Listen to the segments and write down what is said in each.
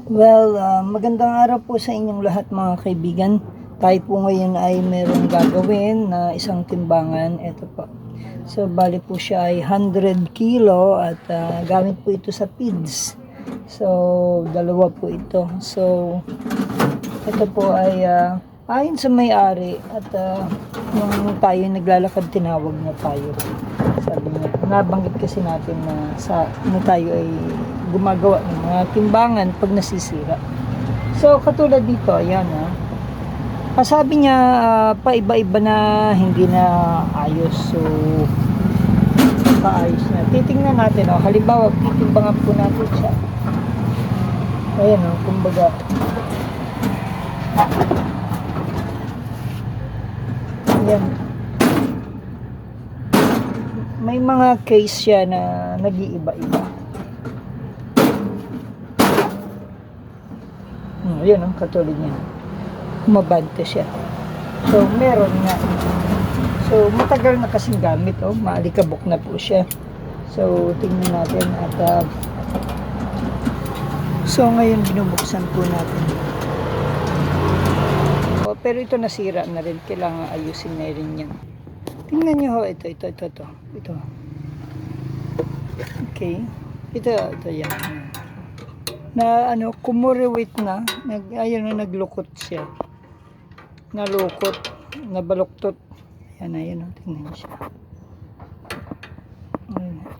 Magandang araw po sa inyong lahat mga kaibigan. Tayo po ngayon ay merong gagawin na isang timbangan. Ito po. So, bali po siya ay 100 kilo at gamit po ito sa PIDS. So, dalawa po ito. So, ito po ay ayon sa may-ari at nung tayo naglalakad, tinawag na tayo. Sabi niya, nabanggit kasi natin na tayo ay gumagawa ng mga timbangan pag nasisira. So, katulad dito, ayan sabi niya, paiba-iba na hindi na ayos. So, paayos na. Titingnan natin, halimbawa, titimbangan po natin siya. Ayan, kumbaga. Ayan. May mga case siya na nag-iiba-iba. Ayan, katulad niya. Kumabante siya. So, meron nga. So, matagal na kasing gamit. Maalikabok na po siya. So, tingnan natin. At, so, ngayon binubuksan po natin. Pero ito nasira na rin. Kailangan ayusin na rin yan. Tingnan nyo ho. Ito. Okay. Ito yan. Na kumuriwit na, naglukot siya. Nalukot, nabaluktot. Ayan, tingnan siya.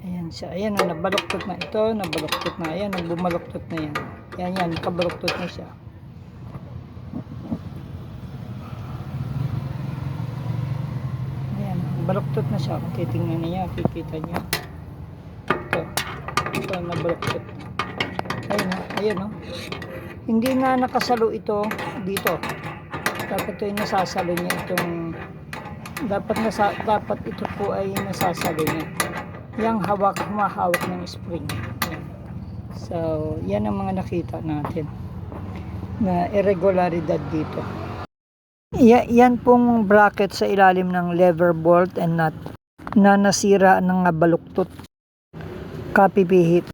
Ayan siya. Ayan, nabaluktot na ito, nabaluktot na. Ayan, bumaluktot na yan. Ayan, nakabaluktot na siya. Ayan, baluktot na siya. Kung titingnan niya, kikita niya. Ito, nabaluktot. Ayan, hindi na nakasalo ito dito. Dapat ito ay nasasalo niya itong dapat ito po ay nasasalo niya. Yang humahawak ng spring. Ayan. So, yan ang mga nakita natin na irregularidad dito. Yan pong bracket sa ilalim ng lever bolt and nut na nasira ng baluktot. Kapipihit.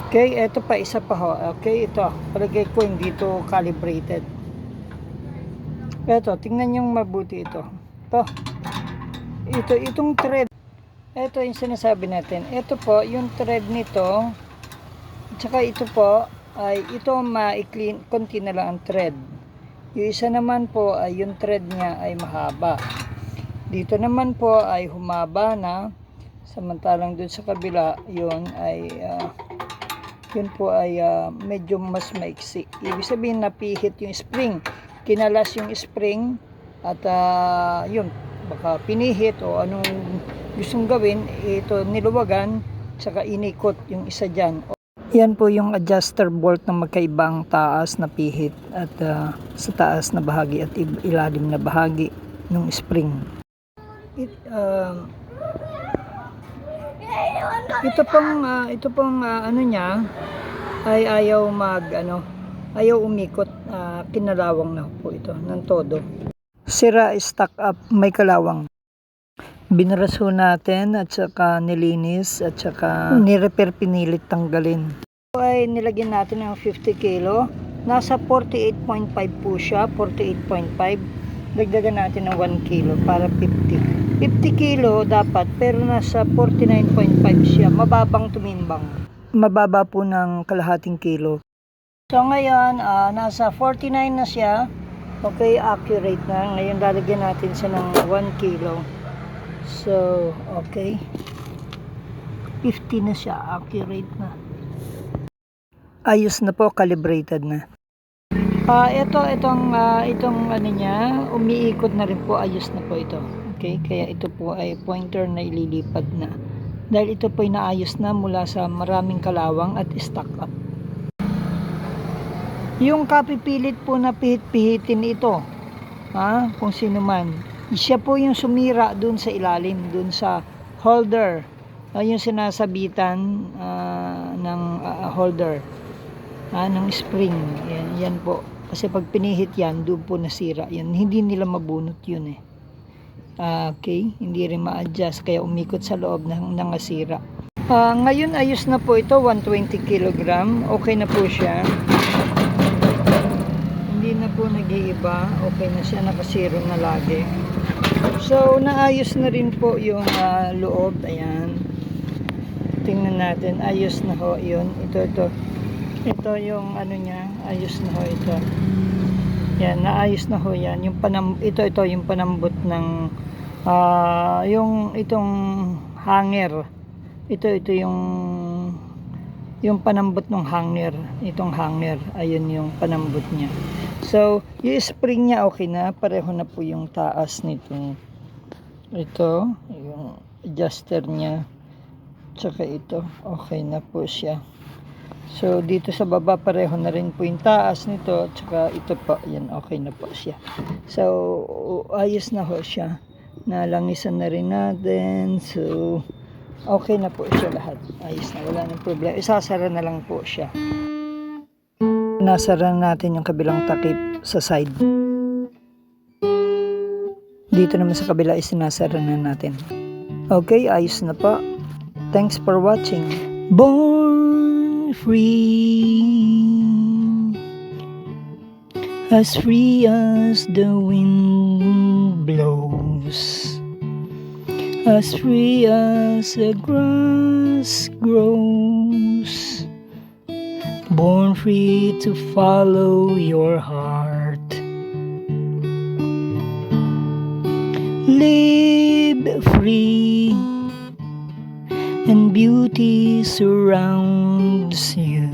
Okay, ito pa, isa pa ho. Okay, ito. Palagay ko hindi ito calibrated. Ito, tingnan nyo mabuti ito. Itong thread. Ito yung sinasabi natin. Ito po, yung thread nito. Tsaka ito po, ay ito ma-clean, konti na lang ang thread. Yung isa naman po, ay yung thread niya ay mahaba. Dito naman po ay humaba na. Samantalang dun sa kabila, yun ay yun po ay medyo mas maiksi. Ibig sabihin napihit yung spring, kinalas yung spring at yun, baka pinihit o anong gustong gawin, ito niluwagan tsaka inikot yung isa dyan. Yan po yung adjuster bolt na magkaibang taas na pihit at sa taas na bahagi at ilalim na bahagi ng spring. Ito pong ano niya ay ayaw ayaw umikot, kinalawang na po ito ng todo. Sira, stuck up, may kalawang. Binaraso natin at saka nilinis at saka nirepair, pinilit tanggalin. Ito ay nilagyan natin ng 50 kilo. Nasa 48.5 po siya, 48.5. Dagdagan natin ng 1 kilo para 50 kilo dapat, pero nasa 49.5 siya. Mababang tumimbang. Mababa po ng kalahating kilo. So ngayon, nasa 49 na siya. Okay, accurate na. Ngayon lalagyan natin siya ng 1 kilo. So, okay. 50 na siya. Accurate na. Ayos na po, calibrated na. Itong ano niya, umiikot na rin po, ayos na po ito. Okay, kaya ito po ay pointer na ililipad na. Dahil ito po ay naayos na mula sa maraming kalawang at stuck up. Yung kapipilit po na pihit-pihitin ito, kung sino man, siya po yung sumira dun sa ilalim, dun sa holder, yung sinasabitan ng holder. Ng spring, yan po. Kasi pag pinihit yan, doon po nasira yan. Hindi nila mabunot yun Okay, hindi rin ma-adjust, kaya umikot sa loob ng nangasira. Ngayon ayos na po ito, 120 kg. Okay na po siya. na po nag-iiba. Okay na siya, nakasiro na lagi. So, naayos na rin po yung loob. Ayan. Tingnan natin. Ayos na ho yun. Ito yung ano niya. Ayos na ho ito. Yan, naayos na ho yan. Yung ito yung panambot ng yung itong hanger. Ito yung panambot ng hanger. Itong hanger. Ayun yung panambot niya. So, yung spring niya okay na. Pareho na po yung taas nito. Ito, yung adjuster niya. Tsaka ito, okay na po siya. So, dito sa baba pareho na rin po yung taas nito. Tsaka ito po, yan, okay na po siya. So, ayos na ho siya. Nalangisan na rin natin. So, okay na po siya lahat. Ayos na, wala nang problema. Isasara na lang po siya. Nasara natin yung kabilang takip sa side. Dito naman sa kabila isinasara na natin. Okay, ayos na po. Thanks for watching. Born free as the wind blows, as free as the grass grows, born free to follow your heart. Live free and beauty surrounds you.